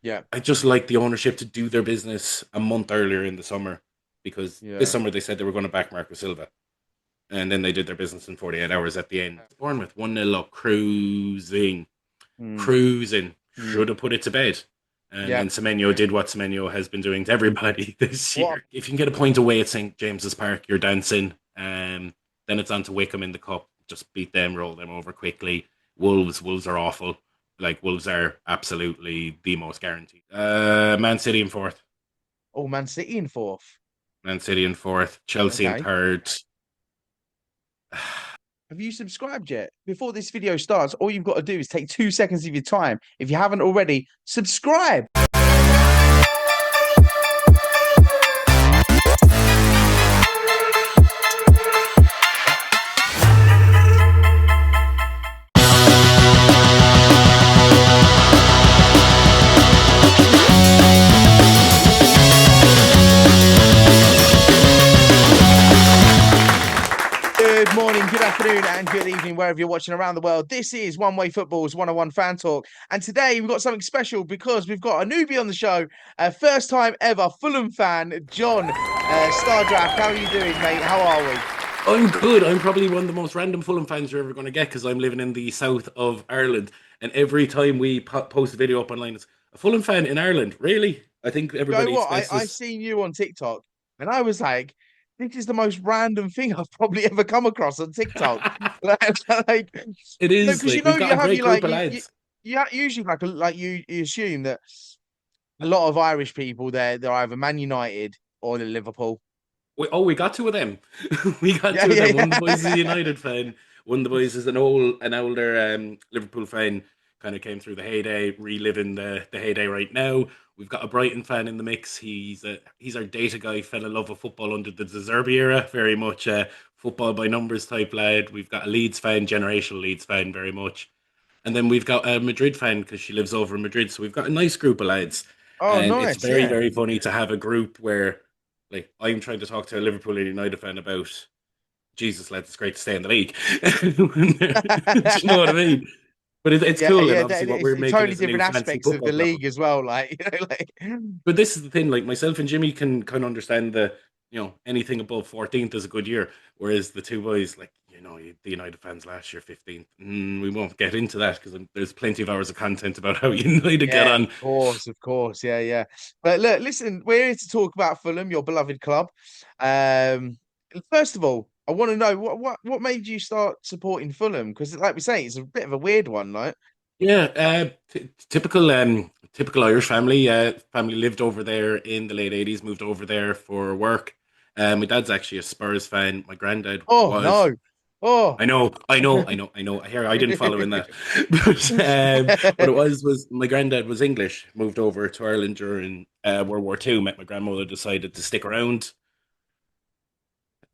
Yeah. I just like the ownership to do their business a month earlier in the summer because this Yeah. summer they said they were going to back Marco Silva. And then they did their business in 48 hours at the end. Bournemouth 1-0 up, cruising, Mm. cruising. Mm. Should have put it to bed. And Yeah. then Semenyo did what Semenyo has been doing to everybody this What? year. If you can get a point away at St. James's Park, you're dancing. Then it's on to Wickham in the cup. Just beat them, roll them over quickly. Wolves are awful. Like Wolves are absolutely the most guaranteed. Man City in fourth. Oh, Man City in fourth. Man City in fourth. Chelsea in Okay. third. Have you subscribed yet? Before this video starts, all you've got to do is take 2 seconds of your time. If you haven't already, subscribe. Good morning, good afternoon, and good evening, wherever you're watching around the world. This is One Way Football's 101 Fan Talk. And today we've got something special because we've got a newbie on the show, a first time ever Fulham fan, John Stardraft. How are you doing, mate? How are we? I'm good. I'm probably one of the most random Fulham fans you're ever going to get because I'm living in the south of Ireland. And every time we post a video up online, it's a Fulham fan in Ireland. Really? I think You know everybody what? expects I us. seen you on TikTok and I was like, this is the most random thing I've probably ever come across on TikTok. Like, It no, is because like we've got you a have great you group like of you lads. usually like you assume that a lot of Irish people they're either Man United or Liverpool. We got two of them. We got Yeah, two of them. One of the yeah, boys is a United fan. One of the boys is an older Liverpool fan. Kind of came through the heyday, reliving the heyday right now. We've got a Brighton fan in the mix. He's our data guy. Fell in love with football under the De Zerbi era. Very much a football by numbers type lad. We've got a Leeds fan, generational Leeds fan, very much. And then we've got a Madrid fan because she lives over in Madrid. So we've got a nice group of lads. Oh, And it's nice. very, Yeah. very funny to have a group where, like, I'm trying to talk to a Liverpool and United fan about, Jesus, lads, it's great to stay in the league. Do you know what I mean? But it's Yeah, cool. And yeah. obviously, what It's we're making totally is a new different fancy aspects of football the club. league as well. Like, like But this is the thing, like, myself and Jimmy can kind of understand anything above 14th is a good year. Whereas the two boys, like, the United fans last year, 15th, we won't get into that because there's plenty of hours of content about how United get yeah, on. of course, yeah, yeah. But look, listen, we're here to talk about Fulham, your beloved club. Um, First of all, I want to know what made you start supporting Fulham? Because, like we say, it's a bit of a weird one, right? Yeah, typical Irish family. Family lived over there in the late 80s, moved over there for work. My dad's actually a Spurs fan. My granddad Oh was. no, oh. I know. Here, I didn't follow in that, but what it was my granddad was English. Moved over to Ireland during World War II. Met my grandmother. Decided to stick around.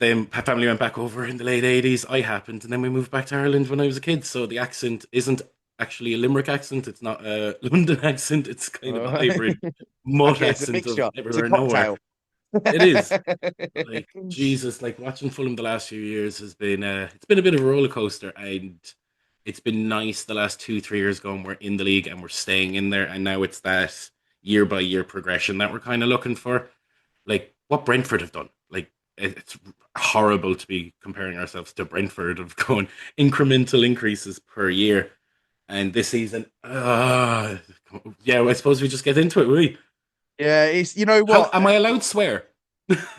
Then my family went back over in the late 80s. I happened, and then we moved back to Ireland when I was a kid. So the accent isn't actually a Limerick accent. It's not a London accent. It's kind of a hybrid mutt Okay, it's a accent of mixture. It's a everywhere and nowhere. cocktail. It is. But like Jesus, like watching Fulham the last few years has been it's been a bit of a roller coaster, and it's been nice the last 2 3 years going we're in the league and we're staying in there, and now it's that year by year progression that we're kind of looking for, like what Brentford have done. Like it's horrible to be comparing ourselves to Brentford of going incremental increases per year, and this season, yeah, well, I suppose we just get into it. We Yeah, it's you know How what? am I allowed to swear?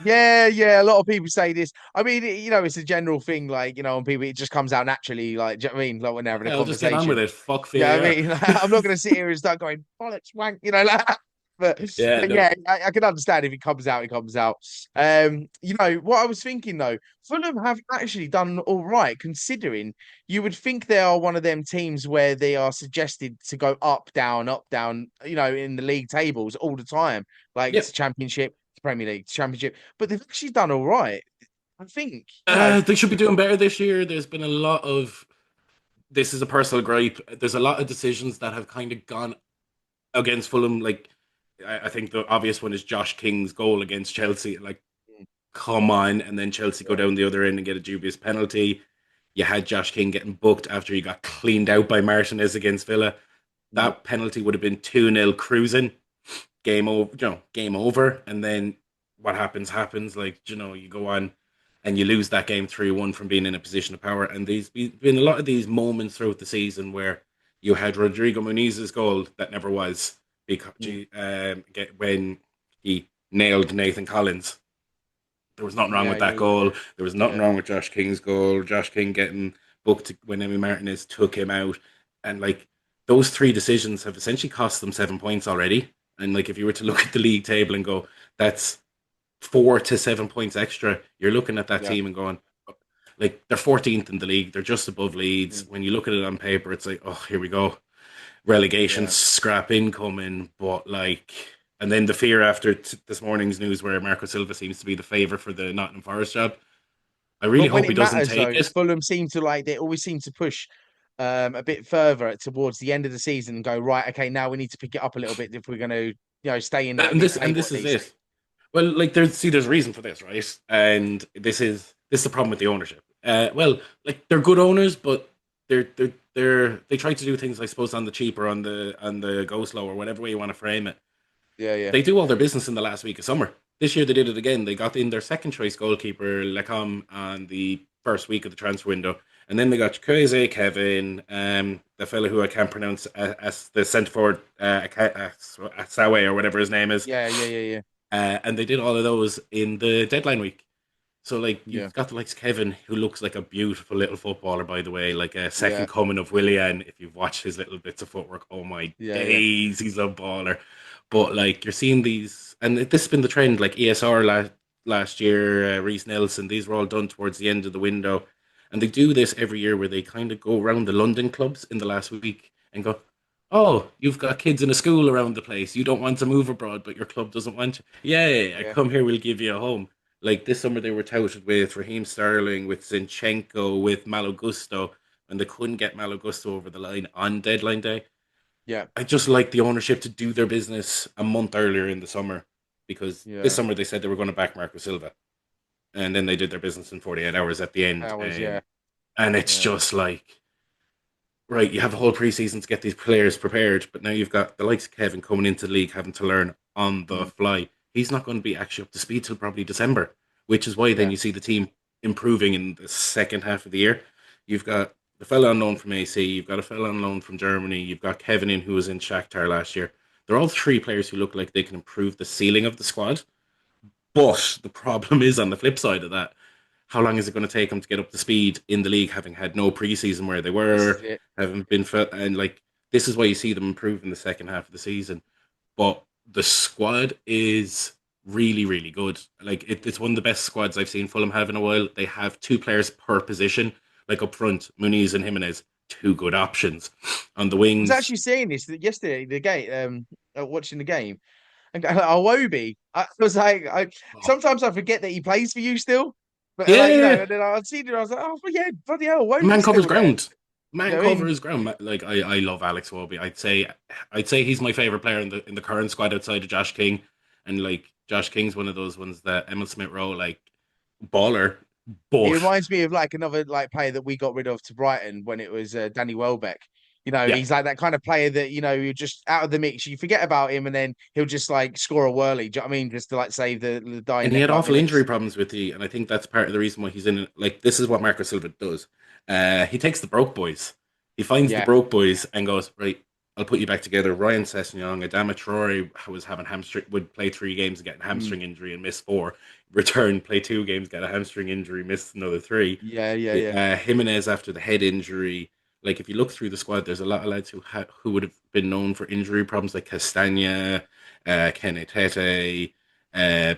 Yeah, yeah. A lot of people say this. I mean, it's a general thing. Like, on people, it just comes out naturally. Like, do you know what I mean? Like when they're having a Yeah, I'll just get on with conversation. it. Fuck Yeah, I VAR. mean, I'm not going to sit here and start going bollocks wank, like that. But, Yeah, but no. yeah, I can understand if it comes out, it comes out. What I was thinking though, Fulham have actually done all right, considering you would think they are one of them teams where they are suggested to go up, down, in the league tables all the time, like Yeah. to Championship, to Premier League, to Championship. But they've actually done all right. I think, They should be doing better this year. There's been a lot of this is a personal gripe. There's a lot of decisions that have kind of gone against Fulham. Like I think the obvious one is Josh King's goal against Chelsea. Like, come on, and then Chelsea go yeah, down the other end and get a dubious penalty. You had Josh King getting booked after he got cleaned out by Martinez against Villa. Mm. that penalty would have been 2-0 cruising, game over, game over. And then what happens happens. Like, you go on and you lose that game 3-1 from being in a position of power. And there's been a lot of these moments throughout the season where you had Rodrigo Muniz's goal that never was, because Mm. when he nailed Nathan Collins. There was nothing wrong Yeah, with yeah, that goal. yeah, There was nothing yeah, wrong with Josh King's goal. Josh King getting booked when Emi Martinez took him out. And like, those three decisions have essentially cost them 7 points already. And like, if you were to look at the league table and go, that's 4 to 7 points extra, you're looking at that yeah. team and going, like, they're 14th in the league. They're just above Leeds. Mm. When you look at it on paper, it's like, oh, here we go, relegation Yeah. scrap incoming. But like, and then the fear after this morning's news where Marco Silva seems to be the favourite for the Nottingham Forest job. I really But when hope he it doesn't matters, take though, it. Fulham seem to like they always seem to push a bit further towards the end of the season and go, right, okay, now we need to pick it up a little bit if we're going to, stay in that And mid this table at is least. it. Well, like, there's a reason for this, right? And this is the problem with the ownership. Well, like, they're good owners, but they try to do things, I suppose, on the cheap or on the go slow or whatever way you want to frame it. Yeah, yeah, They do all their business in the last week of summer. This year they did it again. They got in their second choice goalkeeper Lecom on the first week of the transfer window, and then they got Chukwueze, Kevin, the fellow who I can't pronounce, as the centre forward, Sawe or whatever his name is, yeah, yeah, yeah, yeah, and they did all of those in the deadline week. So like, yeah, you've got the likes of Kevin, who looks like a beautiful little footballer, by the way, like a yeah, second coming of Willian. If you've watched his little bits of footwork, oh my yeah, yeah, days, he's a baller. But like, you're seeing these, and this has been the trend. Like ESR last year, Reese Nelson, these were all done towards the end of the window, and they do this every year where they kind of go around the London clubs in the last week and go, "Oh, you've got kids in a school around the place. You don't want to move abroad, but your club doesn't want you. Yeah, yeah, come here. We'll give you a home." Like this summer, they were touted with Raheem Sterling, with Zinchenko, with Malo Gusto, and they couldn't get Malo Gusto over the line on deadline day. yeah, I just like the ownership to do their business a month earlier in the summer, because this yeah. summer they said they were going to back Marco Silva, and then they did their business in 48 hours at the end. Hours, yeah, And it's yeah, just like, right, you have a whole preseason to get these players prepared, but now you've got the likes of Kevin coming into the league having to learn on the mm, fly. He's not going to be actually up to speed till probably December, which is why then yeah, you see the team improving in the second half of the year. You've got the fella on loan from AC, you've got a fella on loan from Germany, you've got Kevin in, who was in Shakhtar last year. They're all three players who look like they can improve the ceiling of the squad. But the problem is, on the flip side of that, how long is it going to take them to get up to speed in the league, having had no preseason where they this is were, it. haven't been fit, and like, this is why you see them improve in the second half of the season. But the squad is really, really good. Like, it's one of the best squads I've seen Fulham have in a while. They have two players per position, like up front, Muniz and Jimenez, two good options. On the I was wings, actually saying this yesterday, the game, watching the game, and going, Awobi. I was like, oh, sometimes I forget that he plays for you still, but like yeah, and then I'd seen it, I was like, oh yeah, bloody hell, man Awobi's covers still there. ground. You Man know what I mean? covers ground. Like, I love Alex Wobie. I'd say he's my favorite player in the current squad outside of Josh King, and like, Josh King's one of those ones that Emil Smith Rowe, like, baller, He but reminds me of like another like player that we got rid of to Brighton when it was Danny Welbeck. yeah. He's like that kind of player that you're just out of the mix. You forget about him, and then he'll just like score a whirly. Do you know what I mean? Just to like save the dying And he net had like awful injury minutes. problems with the, and I think that's part of the reason why he's in it. Like, this is what Marco Silva does. He takes the broke boys. He finds the Yeah. broke boys and goes, right, I'll put you back together. Ryan Sessegnon, Adama Traore was having hamstring, would play 3 games and get a Mm. hamstring injury and miss 4. Return, play 2 games, get a hamstring injury, miss another 3. Yeah, yeah, yeah. Jimenez after the head injury. Like, if you look through the squad, there's a lot of lads who would have been known for injury problems, like Castagna, Kene Tete, uh,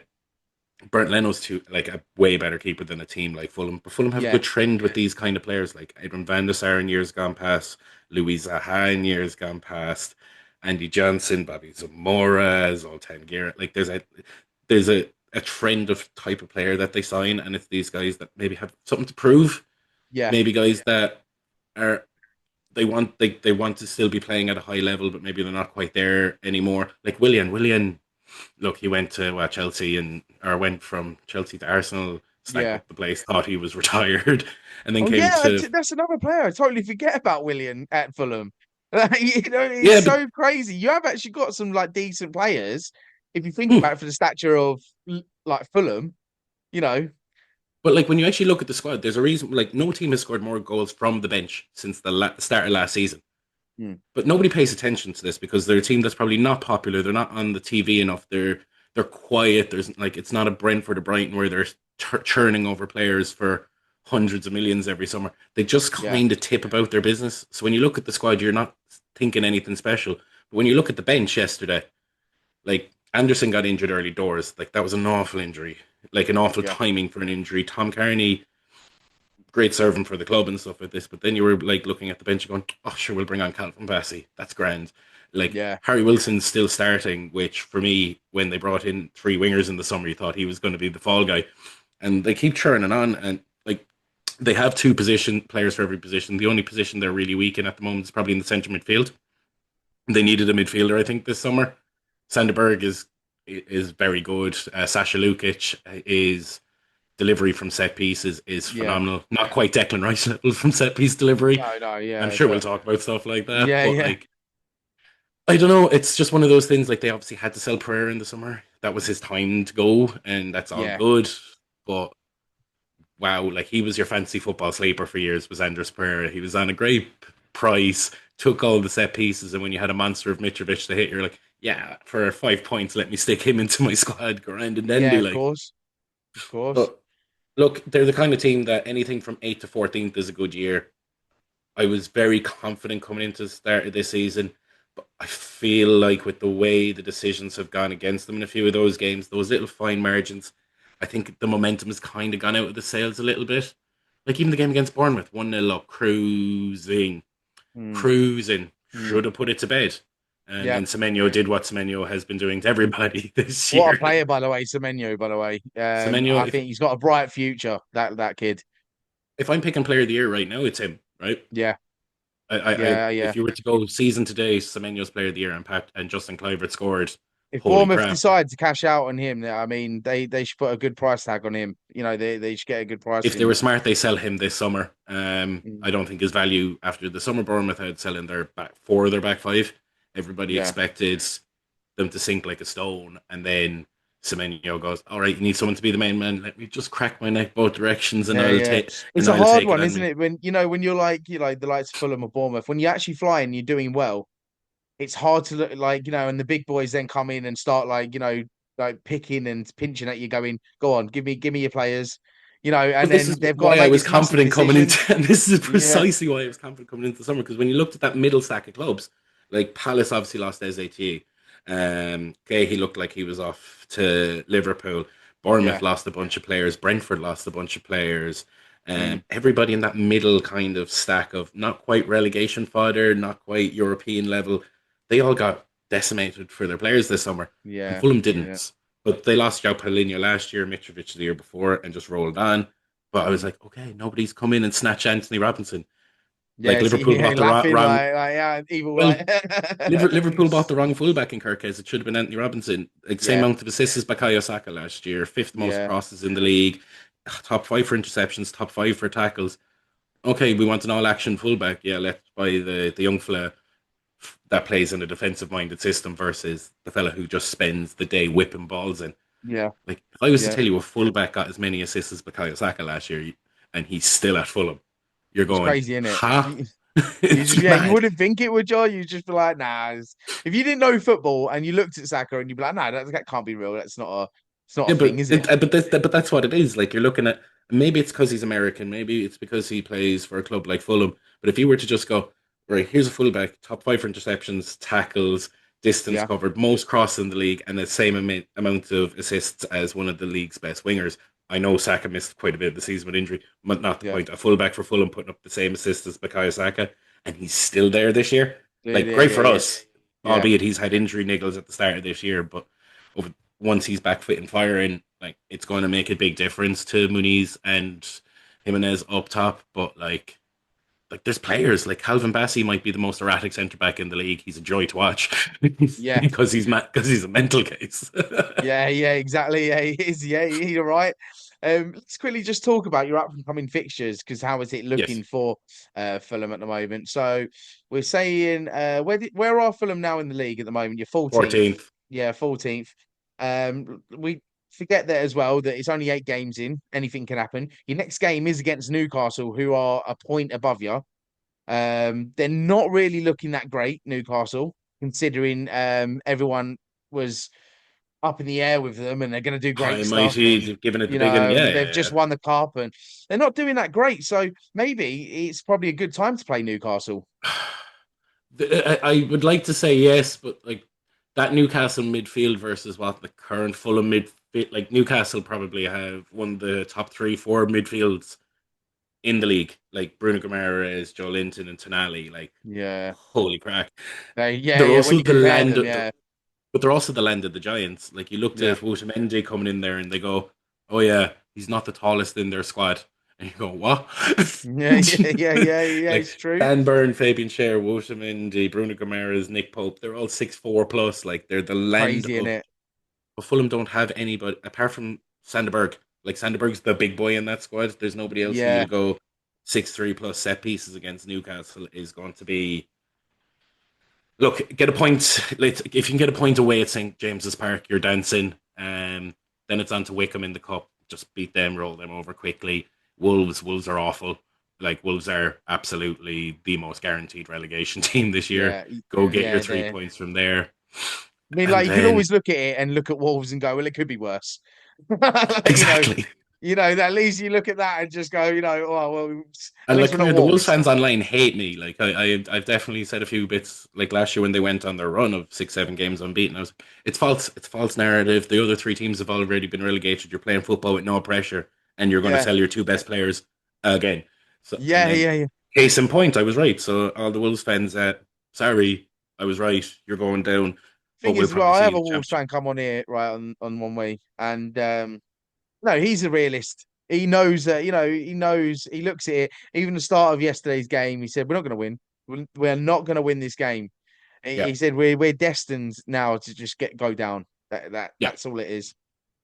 Bernd Leno's too, like, a way better keeper than a team like Fulham. But Fulham have a Yeah. good trend with these kind of players, like Adrian van der Sar in years gone past, Louis Zaha in years gone past, Andy Johnson, Bobby Zamora, Zoltan Garrett. Like, there's a trend of type of player that they sign, and it's these guys that maybe have something to prove. Yeah. Maybe guys that are, they want to still be playing at a high level, but maybe they're not quite there anymore. Like Willian. Look, he went to Chelsea, or went from Chelsea to Arsenal, stank Yeah. up the place, thought he was retired, and then Oh came yeah, to, that's another player. I totally forget about Willian at Fulham. It's Yeah, but so crazy. You have actually got some like decent players if you think about it for the stature of like Fulham. You know, but like when you actually look at the squad, there's a reason. Like no team has scored more goals from the bench since the start of last season. Mm. But nobody pays attention to this because they're a team that's probably not popular. They're not on the TV enough. They're quiet. There's like it's not a Brentford or Brighton where they're churning over players for hundreds of millions every summer. They just Yeah, kind of tip about their business. So when you look at the squad, you're not thinking anything special. But when you look at the bench yesterday, like Anderson got injured early doors. Like that was an awful injury. Like an awful yeah, timing for an injury. Tom Carney, great servant for the club and stuff like this. But then you were like looking at the bench going, oh, sure, we'll bring on Calvin Bassey. That's grand. Like yeah, Harry Wilson's still starting, which for me, when they brought in three wingers in the summer, you thought he was going to be the fall guy. And they keep churning on. And like they have two position players for every position. The only position they're really weak in at the moment is probably in the centre midfield. They needed a midfielder, I think, this summer. Sanderberg is very good. Sasha Lukic is delivery from set pieces is yeah. phenomenal. Not quite Declan Rice level from set piece delivery. No, no, I'm yeah, sure we'll but talk about stuff like that, yeah, but yeah, like I don't know. It's just one of those things. Like they obviously had to sell Pereira in the summer. That was his time to go, and that's all yeah, good. But wow, like he was your fancy football sleeper for years. Was Andres Pereira? He was on a great price. Took all the set pieces, and when you had a monster of Mitrovic to hit, you're like, yeah, for 5 points, let me stick him into my squad, grand and yeah. dandy. Of Like, course, of course. but look, they're the kind of team that anything from 8th to 14th is a good year. I was very confident coming into the start of this season, but I feel like with the way the decisions have gone against them in a few of those games, those little fine margins, I think the momentum has kind of gone out of the sails a little bit. Like even the game against Bournemouth, 1-0 up, cruising, Mm, cruising, mm, should have put it to bed. And yeah. then Semenyo did what Semenyo has been doing to everybody this What a year. player, by the way, Semenyo. By the way, Semenyo, I think he's got a bright future. That kid. if I'm picking player of the year right now, it's him, right? Yeah, I, yeah, yeah. if you were to go season today, Semenyo's player of the year and Pat and Justin Kluivert scored. If Holy Bournemouth crap! decide to cash out on him, I mean, they should put a good price tag on him. You know, they should get a good price If for they were him. smart, they sell him this summer. Mm, I don't think his value after the summer Bournemouth had selling their back four of their back five. Everybody yeah, expected them to sink like a stone, and then Semenyo goes, "All right, you need someone to be the main man. Let me just crack my neck both directions, yeah, yeah. It's and a I'll hard take it one, on isn't me." it? When when you're like the likes of Fulham or Bournemouth, when you actually fly and you're doing well, it's hard to look like and the big boys then come in and start like like picking and pinching at you, going, "Go on, give me your players," and But this is then they've got to why I make was this easy confident coming decision. into, and this is Yeah, precisely why I was confident coming into the summer. Because when you looked at that middle stack of clubs, like Palace obviously lost SAT. Okay, he looked like he was off to Liverpool. Bournemouth yeah, lost a bunch of players. Brentford lost a bunch of players. mm, Everybody in that middle kind of stack of not quite relegation fodder, not quite European level, they all got decimated for their players this summer, and yeah, Fulham yeah, didn't. But they lost João Paulinho last year, Mitrovic the year before, and just rolled on. But I was mm. like, okay, nobody's come in and snatched Anthony Robinson. Like Yeah. So Liverpool yeah, bought the laughing wrong. like yeah, evil Well, like. Liverpool bought the wrong fullback in Kirkes. It should have been Anthony Robinson. Like same Yeah, amount of assists as Bukayo Saka last year, fifth most yeah, crosses in the league, top five for interceptions, top five for tackles. Okay, we want an all-action fullback. Yeah, let's buy the young fella that plays in a defensive-minded system versus the fella who just spends the day whipping balls in. yeah, Like, if I was to yeah. tell you a fullback got as many assists as Bukayo Saka last year, and he's still at Fulham, you're It's going, crazy, isn't it? ha? You just It's you mad. wouldn't think it would, Joe. You just be like, nah. If you didn't know football and you looked at Saka and you'd be like, nah, that can't be real. It's not a Yeah, thing, is it? but that's what it is. Like you're looking at maybe it's because he's American, maybe it's because he plays for a club like Fulham. But if you were to just go right, here's a fullback, top five for interceptions, tackles, distance Yeah, covered, most crosses in the league, and the same amount of assists as one of the league's best wingers. I know Saka missed quite a bit of the season with injury, but not the yeah, point. A fullback for Fulham putting up the same assists as Bukayo Saka, and he's still there this year. yeah, Like yeah, great yeah, for yeah, us, yeah, albeit he's had injury niggles at the start of this year, but over once he's back fit and firing, like it's going to make a big difference to Muniz and Jimenez up top. But like there's players like Calvin Bassey might be the most erratic centre back in the league. He's a joy to watch yeah, because he's a mental case. yeah, yeah. Exactly. Yeah, he is. Yeah, you're right. Let's quickly just talk about your up and coming fixtures because how is it Yes, looking for Fulham at the moment? So we're saying where are Fulham now in the league at the moment? You're 14th. 14th. Yeah, 14th. We forget that as well that it's only 8 games in. Anything can happen. Your next game is against Newcastle, who are a point above you. They're not really looking that great, Newcastle, considering everyone was up in the air with them and they're going to do High great and stuff. mighty, And, they've given it the big one. Yeah, they've yeah, yeah. just won the cup and they're not doing that great. So maybe it's probably a good time to play Newcastle. I would like to say yes, but like that Newcastle midfield versus what the current Fulham midfield, like Newcastle probably have one of the top three, four midfields in the league. Like Bruno Guimaraes, Joe Linton, and Tonali. Like Yeah. holy crack! Yeah, They're yeah. When also you the compare land, them, yeah. but they're also the land of the giants. Like you looked Yeah. at Wotamendi coming in there, and they go, "Oh yeah, he's not the tallest in their squad." And you go, "What?" Yeah, yeah, yeah, yeah, yeah. Like It's true. Dan Burn, Fabian Schär, Wotamendi, Bruno Guimaraes, Nick Pope, they're all 6'4" plus. Like they're the land Crazy in of. it. But Fulham don't have anybody apart from Sanderberg. Like Sanderberg's the big boy in that squad. There's nobody else who you'll Yeah. go 6'3" plus set pieces against Newcastle is going to be. Look, get a point. If you can get a point away at St James's Park, you're dancing. Then it's on to Wickham in the cup. Just beat them, roll them over quickly. Wolves are awful. Like Wolves are absolutely the most guaranteed relegation team this year. Yeah. Go get your Yeah. 3 points from there, I mean, and like you can then always look at it and look at Wolves and go, well, it could be worse. Like, exactly. at least you look at that and just go, oh well, at And least like, we're come not here, the Wolves Wolves. fans online hate me. Like, I've definitely said a few bits. Like last year when they went on their run of 6, 7 games unbeaten, it's false. It's false narrative. The other three teams have already been relegated. You're playing football with no pressure, and you're going to Yeah, sell your two best players again. So, and yeah, then yeah, yeah. case in point, I was right. So all the Wolves fans, sorry, I was right. You're going down, but Thing we'll is, well, probably I see you have in a the Wolves championship. fan come on here right on one way, and no, he's a realist. He knows that, he knows. He looks at it. Even the start of yesterday's game, he said, "We're not going to win. We're not going to win this game." Yeah, He said, "We're destined now to just go down. yeah. That's all it is."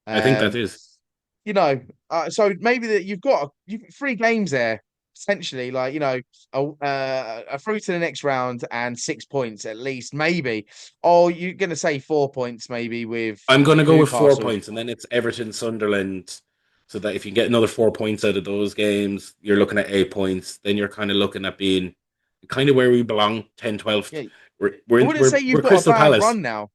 I think that Um, is. you know, so maybe that you've 3 games there essentially, like a through to the next round and 6 points at least, maybe. Or you're gonna say 4 points maybe with I'm going to go with four Newcastle. points, and then it's Everton, Sunderland. So that if you get another 4 points out of those games, you're looking at 8 points. Then you're kind of looking at being kind of where we belong, 10, 12th. Yeah, We're I we're wouldn't say you've we're got a Crystal bad Palace. run now.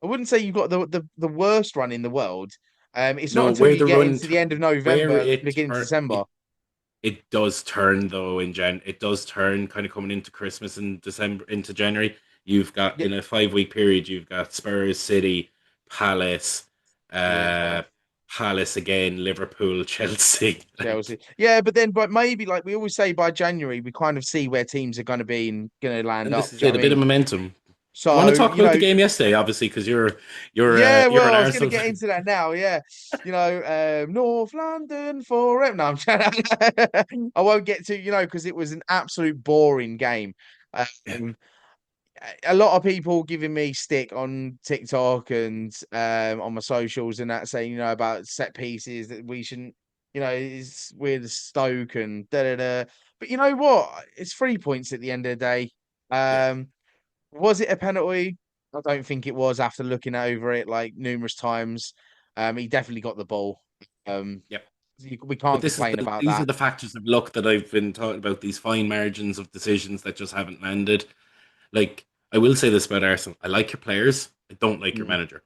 I wouldn't say you've got the worst run in the world. It's not No, until where you the get run, into the end of where November, beginning of December. it does turn though in Jan. It does turn kind of coming into Christmas and December into January. You've got Yeah, in a 5 week period, you've got Spurs, City, Palace, yeah. uh, Palace again, Liverpool, Chelsea. Like, Chelsea. Yeah, but maybe like we always say by January we kind of see where teams are going to be and going to land and up. this is Do you know it, what a I bit of mean? momentum. I want So, to talk about the game yesterday, obviously, because yeah, you're well, an I was going to Arsenal get fan. into that now. Yeah, North London forever. No, I won't get to because it was an absolute boring game. Yeah, Um, a lot of people giving me stick on TikTok and on my socials and that saying about set pieces that we shouldn't is with Stoke and da da da. But you know what? It's 3 points at the end of the day. yeah, Um, was it a penalty? I don't think it was after looking over it like numerous times. He definitely got the ball. Um, yeah. we But can't complain about these are that. the factors of luck that I've been talking about. These fine margins of decisions that just haven't landed. Like I will say this about Arsenal: I like your players. I don't like your Mm. manager.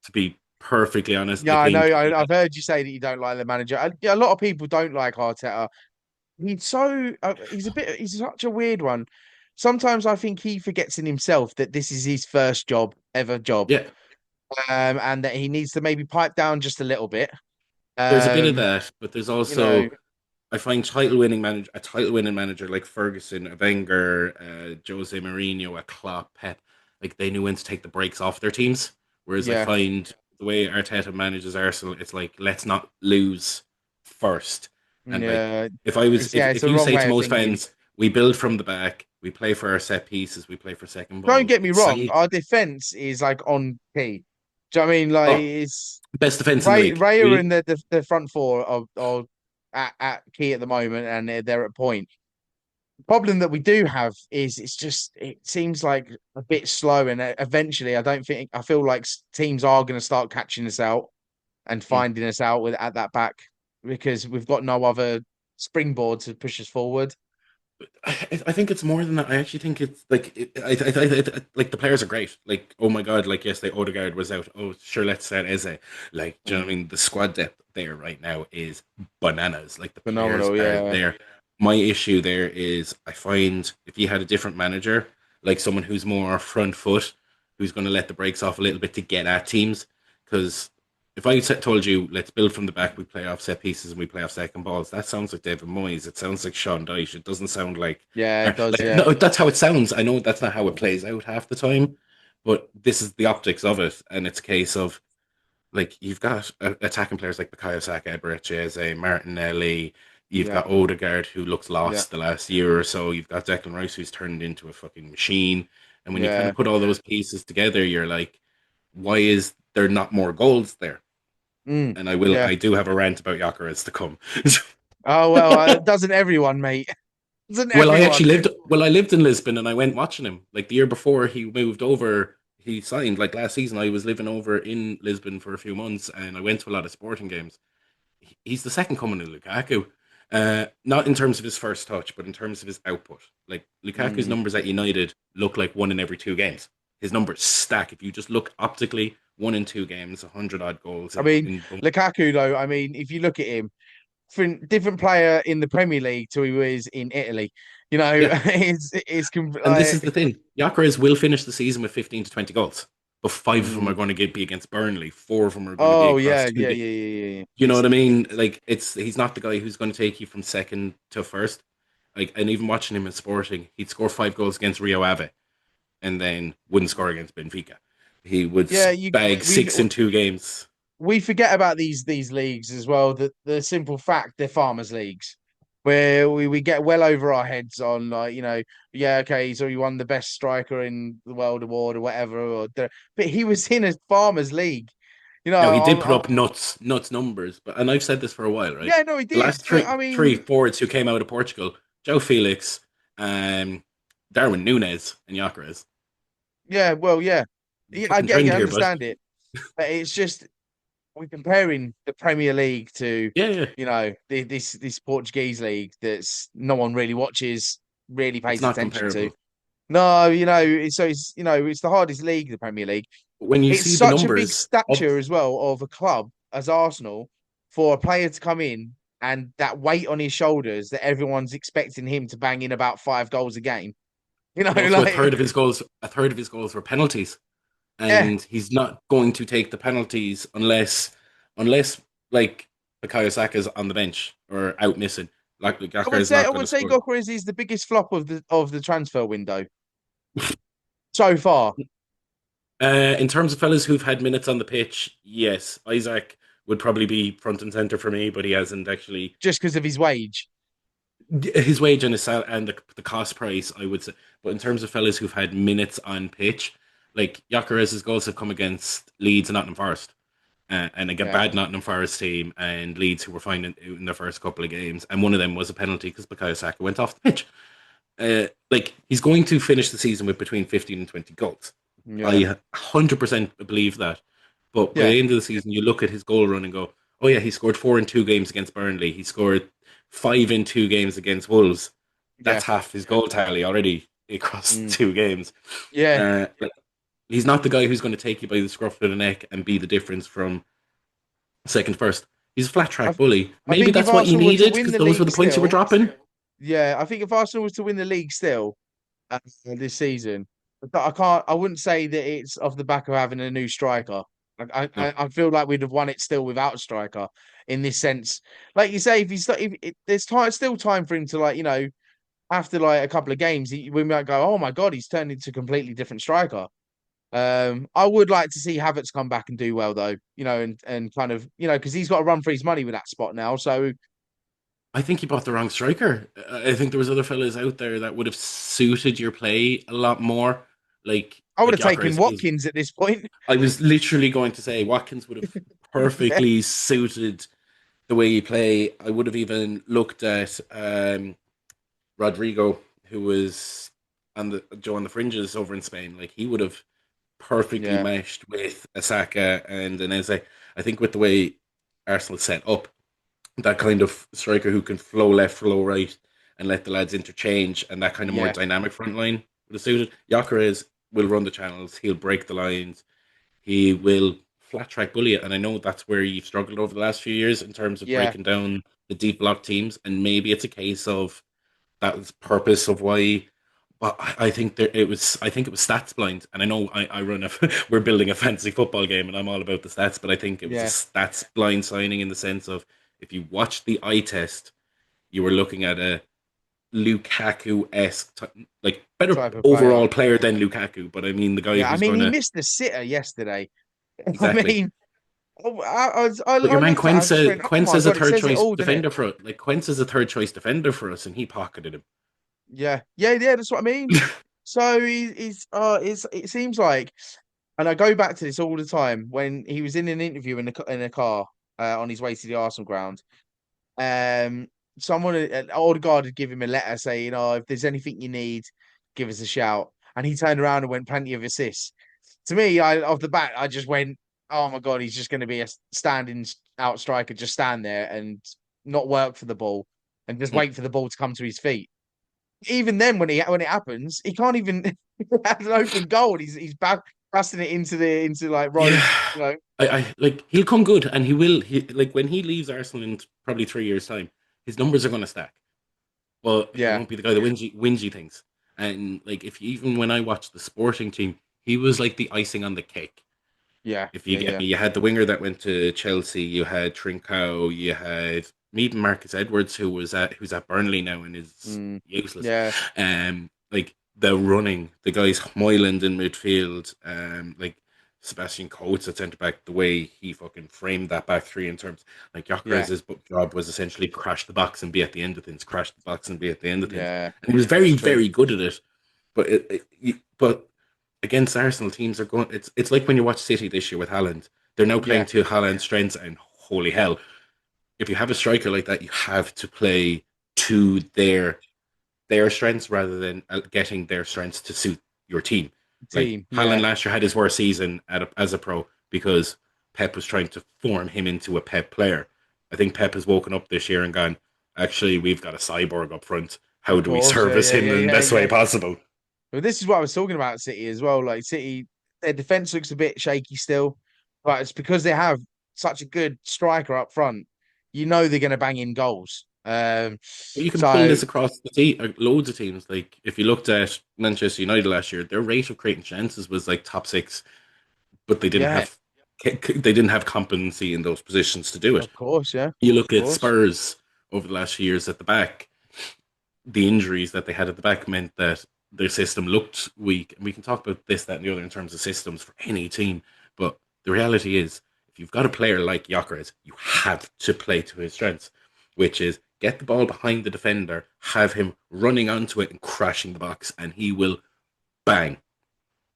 To be perfectly honest, I Yeah, I know. think he I've heard you say that you don't like the manager. Yeah, a lot of people don't like Arteta. He's such a weird one. Sometimes I think he forgets in himself that this is his first job ever job, yeah, and that he needs to maybe pipe down just a little bit. there's a bit of Um, that, but there's you know, also I find a title winning manager like Ferguson, a Wenger, Jose Mourinho, a Klopp, Pep, like they knew when to take the breaks off their teams. Whereas I yeah, find the way Arteta manages Arsenal, it's like let's not lose first. And like yeah, it's if the you wrong say way to of most thinking. fans, we build from the back, we play for our set pieces, we play for second Don't balls, get me it's wrong, silly. our defense is like on key. Do you know what I mean? Like Oh, it's best defense in the league. Raya Really? and the front four are at key at the moment, and they're at point. The problem that we do have is it seems like a bit slow, and eventually I feel like teams are going to start catching us out and Mm. finding us out with at that back because we've got no other springboard to push us forward. I think it's more than that. I actually think it's like like the players are great. Like, oh my god, like yesterday Odegaard was out. Oh, sure, let's start Eze. Like, do you know what I Mm. mean? The squad depth there right now is bananas. Like the players Phenomenal, are yeah, there. My issue there is I find if you had a different manager, like someone who's more front foot, who's going to let the brakes off a little bit to get at teams, because if told you let's build from the back, we play off set pieces and we play off second balls, that sounds like David Moyes. It sounds like Sean Dyche. It doesn't sound yeah, it does, like yeah. no, that's how it sounds. I know that's not how it plays out half the time, but this is the optics of it, and it's a case of like you've got attacking players like Bukayo Saka, Eberechi, Martinelli. You've Yeah, got Odegaard who looks yeah, lost the last year or so. You've got Declan Rice who's turned into a fucking machine. And when you kind yeah. of put all those pieces together, you're like, why is there not more goals there? Mm, And yeah. I do have a rant about Gyökeres to come. Oh well, doesn't everyone, mate? Doesn't everyone? I lived in Lisbon and I went watching him. Like the year before he moved over, he signed. Like last season, I was living over in Lisbon for a few months and I went to a lot of sporting games. He's the second coming of Lukaku. Not in terms of his first touch, but in terms of his output. Like Lukaku's Mm. numbers at United look like one in every two games. His numbers stack. If you just look optically, one in two games, 100 odd goals I mean, in Lukaku, though. I mean, if you look at him, different player in the Premier League to who he is in Italy. You know, yeah. And this is like, the thing: Gyökeres will finish the season with 15 to 20 goals, but five of them are mm. going to be against Burnley. Four of them are going to be Oh across yeah, two yeah, games. yeah, yeah, yeah. You know what I mean? Like he's not the guy who's going to take you from second to first. Like, and even watching him in Sporting, he'd score 5 goals against Rio Ave, and then wouldn't score against Benfica. He would Yeah, bag six in 2 games. we forget about these leagues as well. That the simple fact they're farmers leagues, where we get well over our heads on like yeah, okay, so he won the best striker in the world award or whatever, but he was in a farmers league. You Now he did know, put up nuts numbers, but and I've said this for a while, right? yeah, no, he The did, last but three I three mean, forwards who came out of Portugal, Joe Felix, um, Darwin Nunes, and Gyökeres. yeah, well, yeah, yeah, I Fucking get, trend you here, but understand it, but it's just we're comparing the Premier League to, yeah, yeah, this Portuguese league that's no one really watches, really it's pays not attention to. comparable. No, it's the hardest league, the Premier League. But when you It's see the such a big numbers of stature as well of a club as Arsenal for a player to come in and that weight on his shoulders that everyone's expecting him to bang in about 5 goals a game. but also Like a third of his goals were penalties, yeah, and he's not going to take the penalties unless like Bukayo Saka's on the bench or out missing. Like Gyökeres is I not going would to say score. Gyökeres is the biggest flop of the transfer window so far, In terms of fellas who've had minutes on the pitch, yes, Isaac would probably be front and center for me, but he hasn't actually just because of his wage. his wage and his and the cost price. I would say, but in terms of fellas who've had minutes on pitch, like Gyökeres' goals have come against Leeds and Nottingham Forest. And a Yeah, bad Nottingham Forest team and Leeds who were fine in their first couple of games, and one of them was a penalty because Bukayo Saka went off the pitch. Like he's going to finish the season with between 15 and 20 goals. yeah, I 100% believe that. But by yeah, the end of the season, you look at his goal run and go, "Oh yeah, he scored 4 in 2 games against Burnley. He scored 5 in 2 games against Wolves. yeah, That's half his goal tally already across mm, 2 games." yeah. Like, he's not the guy who's going to take you by the scruff of the neck and be the difference from second first. He's a flat I, track bully. I Maybe think if that's what you Arsenal were to needed win because the those were league the points you were still, dropping. yeah, I think if Arsenal was to win the league still this season, but I wouldn't say that it's off the back of having a new striker. No, I feel like we'd have won it still without a striker in this sense. Like you say, there's still time for him to after like a couple of games, we might go, oh my god, he's turned into a completely different striker. I would like to see Havertz come back and do well though, and kind of because he's got to run for his money with that spot now. So I think you bought the wrong striker. I think there was other fellas out there that would have suited your play a lot more. Like I would Like have taken Gyökeres is. Watkins at this point. I was literally going to say Watkins would have Yeah, perfectly suited the way you play. I would have even looked at Rodrigo, who was on the fringes over in Spain. Like he would have perfectly yeah, meshed with Asaka and Eze. I think with the way Arsenal set up, that kind of striker who can flow left, flow right, and let the lads interchange, and that kind of more yeah, dynamic front line would have suited. Gyökeres will run the channels. He'll break the lines. He will flat track bully it, and I know that's where you've struggled over the last few years in terms of yeah, breaking down the deep block teams, and maybe it's a case of that was purpose of why. But I think there it was. I think it was stats blind, and I know I run a. We're building a fantasy football game, and I'm all about the stats. But I think it was a yeah. stats blind signing in the sense of if you watched the eye test, you were looking at a Lukaku esque, like better Type of player. overall player than Lukaku. But I mean the guy Yeah, I who's mean, going he to missed the sitter yesterday. I exactly. mean, I But your man looked at it, I just went, oh my Quen's a God, it third says it choice all, doesn't it? defender for it. Like Quen's is a third choice defender for us, and he pocketed him. Yeah, yeah, yeah, that's what I mean. So it seems like, and I go back to this all the time when he was in an interview in a car on his way to the Arsenal ground. Um, someone, an old guard, had given him a letter saying, "Oh, if there's anything you need, give us a shout." And he turned around and went, "Plenty of assists." To me, off the bat, I just went, "Oh my God, he's just going to be a standing out striker, just stand there and not work for the ball and just wait for the ball to come to his feet." Even then, when it happens, he can't even have an open goal. He's blasting it into like Yeah, ropes, you know. I like he'll come good, and he will. He like when he leaves Arsenal in probably 3 years' time, his numbers are going to stack. But he Yeah, won't be the guy that whingy things. And like if even when I watched the Sporting team, he was like the icing on the cake. yeah, If you yeah, get yeah. me, you had the winger that went to Chelsea, you had Trincao, you had even Marcus Edwards, who's at Burnley now and is Mm, useless. yeah, Like the running, the guys Moyland in midfield, like Sebastian Coates at centre back, the way he fucking framed that back three in terms like yeah, Gyökeres' job was essentially crash the box and be at the end of things, crash the box and be at the end of things, yeah. and he was That's very true. very good at it. But but against Arsenal teams are going. It's like when you watch City this year with Haaland. They're now playing Yeah, to Haaland's strengths, and holy hell, if you have a striker like that, you have to play to their strengths rather than getting their strengths to suit your team. Like team. Haaland Yeah, last year had his worst season as a pro because Pep was trying to form him into a Pep player. I think Pep has woken up this year and gone, actually, we've got a cyborg up front. How of do we course. Yeah, service yeah, him yeah, in the yeah, best way yeah. possible? Well, this is what I was talking about City as well. Like City, their defense looks a bit shaky still, but it's because they have such a good striker up front. You know they're going to bang in goals. But you can pull So this across loads of teams. Like if you looked at Manchester United last year, their rate of creating chances was like top six, but yeah, they didn't have competency in those positions to do it. of course, yeah, You of look at course, Spurs over the last few years at the back, the injuries that they had at the back meant that their system looked weak. And we can talk about this, that, and the other in terms of systems for any team. But the reality is, if you've got a player like Gyökeres, you have to play to his strengths, which is get the ball behind the defender, have him running onto it and crashing the box, and he will bang.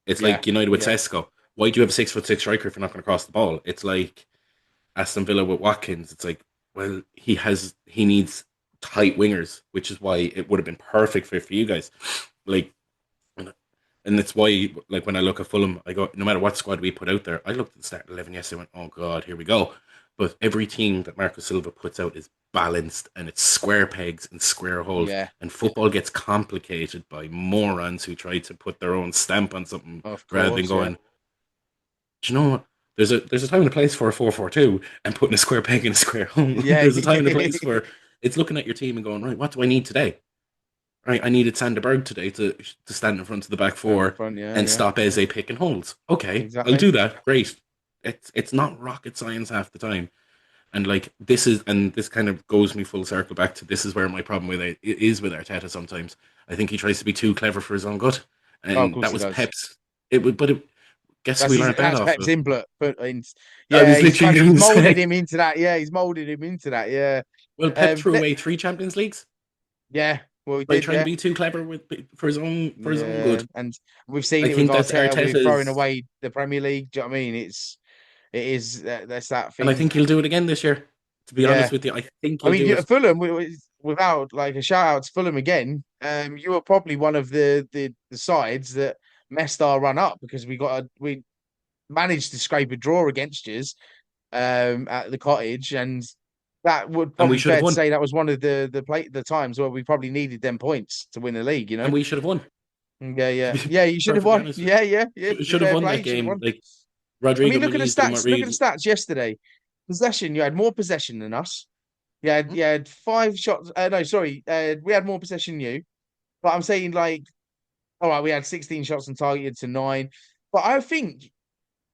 It's yeah, like United with yeah, Sesko. Why do you have a 6'6" striker if you're not going to cross the ball? It's like Aston Villa with Watkins. It's like, well, he needs tight wingers, which is why it would have been perfect for you guys. Like, and it's why, like, when I look at Fulham, I go, no matter what squad we put out there, I looked at the start 11 yesterday and went, oh God, here we go. But every team that Marco Silva puts out is balanced and it's square pegs and square holes. yeah. And football gets complicated by morons who try to put their own stamp on something Of rather than course, yeah, going, do you know what? There's a time and a place for a 4-4-2 and putting a square peg in a square hole. yeah, There's a time and a place for it's looking at your team and going, right, what do I need today? Right, I needed Sander Berg today to stand in front of the back Stand in four front, yeah, and yeah, stop Eze picking holes. Okay, I'll exactly. do that. Great. It's not rocket science half the time. And like this kind of goes me full circle back to this is where my problem with it is with Arteta sometimes. I think he tries to be too clever for his own good. Oh, of And course that he was does. Pep's it would but it, guess who we learned that That's off Pep's of? input, but I yeah, was literally he's going to molded say, him into that. Yeah, he's molded him into that. Yeah, well, Pep threw let, away 3 Champions Leagues. yeah, Well, he by did, trying to yeah. be too clever for his own Yeah, good. and we've seen I it with think that's Arteta with throwing Arteta's, away the Premier League. Do you know what I mean? It is that's that and I thing. think he'll do it again this year. To be honest Yeah, with you, I think I he'll mean do it. Fulham without like a shout out to Fulham again. You were probably one of the sides that messed our run up because we managed to scrape a draw against you at the Cottage, and that would And we probably should have fair to won. say that was one of the times where we probably needed them points to win the league. You know. And we should have won. Yeah, To yeah, be yeah. You should have perfectly won. honest with Yeah, yeah, yeah. you, should have Fair won play. that You should have game. won. Like I mean, Rodrigo look at the Muniz doing what stats. Look at the Reed. stats yesterday. Possession. You had more possession than us. You had 5 shots. No, sorry. We had more possession than you. But I'm saying like, all right, we had 16 shots on target to 9. But I think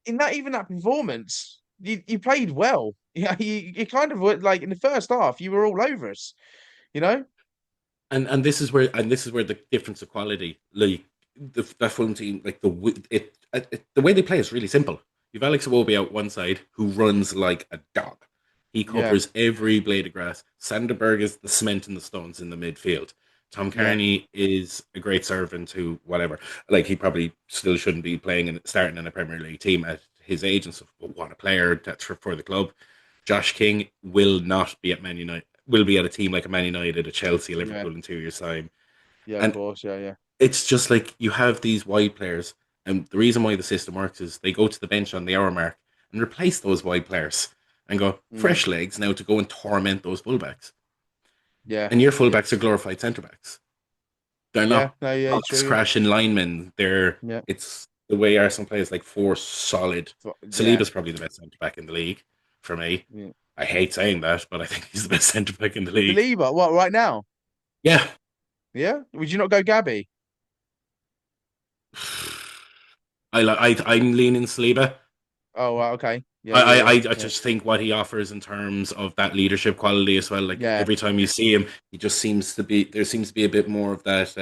in that performance, you played well. Yeah, you kind of were like in the first half, you were all over us. You know. And this is where the difference of quality, like that Fulham team, like the way they play is really simple. You've Alex Iwobi out one side who runs like a dog. He Yeah, covers every blade of grass. Sanderberg is the cement and the stones in the midfield. Tom yeah, Carney is a great servant who whatever. Like he probably still shouldn't be playing and starting in a Premier League team at his age and stuff. But what a player that's for the club. Josh King will not be at Man United. Will be at a team like a Man United, a Chelsea, yeah, Liverpool in 2 years' time. yeah. Of And course, yeah, yeah. it's just like you have these wide players, and the reason why the system works is they go to the bench on the hour mark and replace those wide players and go Mm, fresh legs now to go and torment those fullbacks. yeah, And your yeah, fullbacks are glorified centre backs. They're yeah. not No, yeah, box true. Yeah, crashing linemen. yeah, It's the way Arsenal plays like four solid. yeah. Saliba's probably the best centre back in the league for me. Yeah. I hate saying that, but I think he's the best centre back in the league. Believer, what right now? Yeah. Yeah. Would you not go Gabby? I'm leaning Saliba. Oh, right, okay. Yeah, yeah, yeah, I yeah, just think what he offers in terms of that leadership quality as well. Like yeah, every time you see him, he just seems to be there seems to be a bit more of that.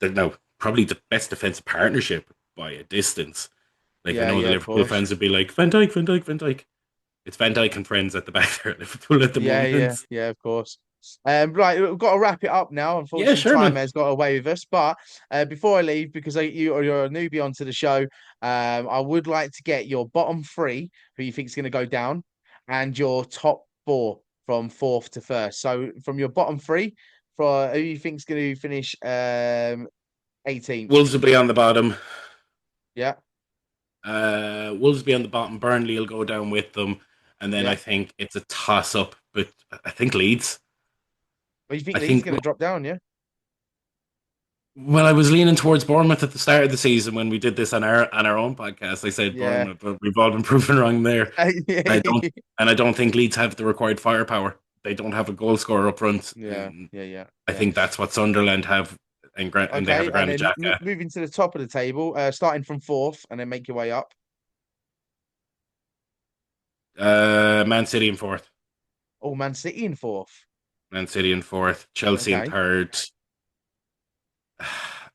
That no, probably the best defensive partnership by a distance. Like I yeah, know the yeah. Of Liverpool course. fans would be like Van Dijk, Van Dijk, Van Dijk. It's Van Dijk and friends at the back there at Liverpool at the Yeah, yeah, moment. yeah. Of course. Right, we've got to wrap it up now. Yeah, Unfortunately, sure, time man. has got away with us. But before I leave, because you're a newbie onto the show, I would like to get your bottom three, who you think is going to go down, and your top four from fourth to first. So from your bottom three, for who you think is going to finish 18th. Wolves will be on the bottom. Yeah, Wolves will be on the bottom. Burnley will go down with them, and then I yeah. think it's a toss up. But I think Leeds. Well, you think I Leeds are think going to drop down? Yeah. Well, I was leaning towards Bournemouth at the start of the season when we did this on our own podcast. I said Yeah. Bournemouth, but we've all been proven wrong there. I don't and I don't think Leeds have the required firepower. They don't have a goal scorer up front, Yeah, and yeah, yeah, I yeah. think that's what Sunderland have, and they have a Okay, and Granit then Xhaka. moving to the top of the table, starting from fourth, and then make your way up. Man City in fourth, Oh, Man City in fourth. Man City in fourth, Chelsea in Okay, third,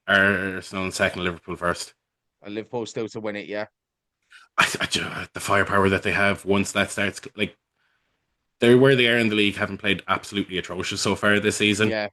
Arsenal in second, Liverpool first. and Liverpool still to win it. Yeah, The firepower that they have once that starts, like they're where they are in the league, haven't played absolutely atrocious so far this season. yeah,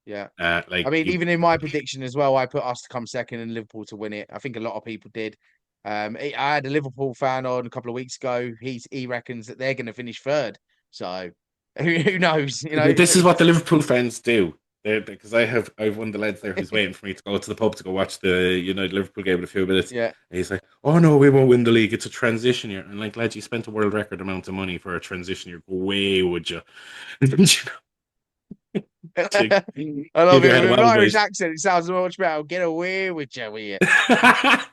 yeah. I Like mean, you, even in my prediction as well, I put us to come second and Liverpool to win it. I think a lot of people did. I had a Liverpool fan on a couple of weeks ago. He reckons that they're going to finish third. So who knows? You know, this is what the Liverpool fans do. Because I've one of the lads there who's waiting for me to go to the pub to go watch the United Liverpool game in a few minutes. yeah. And he's like, "Oh no, we won't win the league. It's a transition year." And like, lad, you spent a world record amount of money for a transition year. Go away, would you? I To love give your it head a with an wobble, Irish boys. accent. It sounds much better. Get away with you, will you? But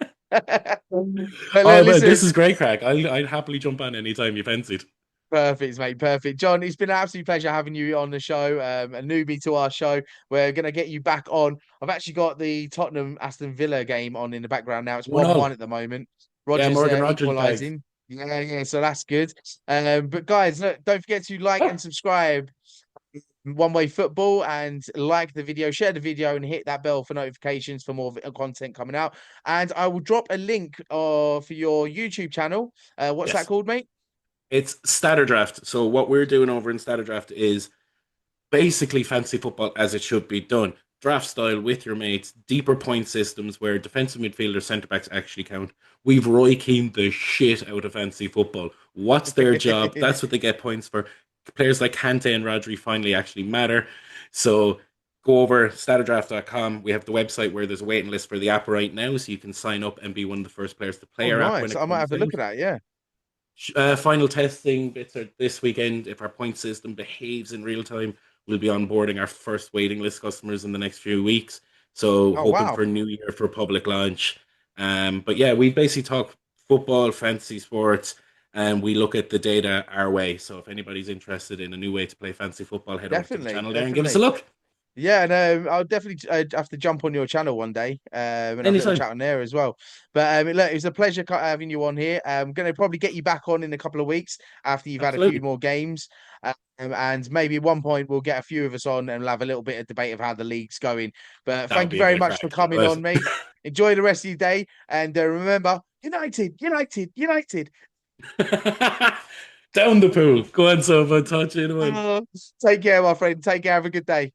Oh man, listen, this is great crack. I'd happily jump on anytime you fancied. perfect, mate. Perfect. John, it's been an absolute pleasure having you on the show. A newbie to our show. We're going to get you back on. I've actually got the Tottenham Aston Villa game on in the background now. It's One 1-1 all. at the moment. Yeah, Rogers Morgan Rogers bags. equalising. Yeah, yeah. So that's good. But guys, look, don't forget to like and subscribe One Way Football and like the video, share the video, and hit that bell for notifications for more content coming out. And I will drop a link for your YouTube channel. What's that Yes. called, mate? It's Statter Draft. So what we're doing over in Statter Draft is basically fancy football as it should be done. draft style with your mates, deeper point systems where defensive midfielders, centre backs actually count. We've Roy Keane the shit out of fantasy football. What's their job? That's what they get points for. Players like Kante and Rodri finally actually matter. So go over statadraft.com. We have the website where there's a waiting list for the app right now, so you can sign up and be one of the first players to Oh, play our app when nice. it I might have comes a look out. at that. Yeah, Final testing bits are this weekend. If our point system behaves in real time, we'll be onboarding our first waiting list customers in the next few weeks. So oh hoping wow. for New Year for public launch. But yeah, we basically talk football, fantasy sports, and we look at the data our way. So if anybody's interested in a new way to play fantasy football, head over to the Definitely, channel there and give us a definitely. look. Yeah, and I'll definitely have to jump on your channel one day and have a little Anytime. chat on there as well. But look, it was a pleasure having you on here. I'm going to probably get you back on in a couple of weeks after you've had a few Absolutely. more games. And maybe at one point we'll get a few of us on and we'll have a little bit of debate of how the league's going. But That would thank you be a very bit of much for crack. coming But on, mate. Enjoy the rest of your day. And remember, United, United, United. down the pool. Go on, Sofa. Talk to you in a while. Uh, take care, my friend. Take care. Have a good day.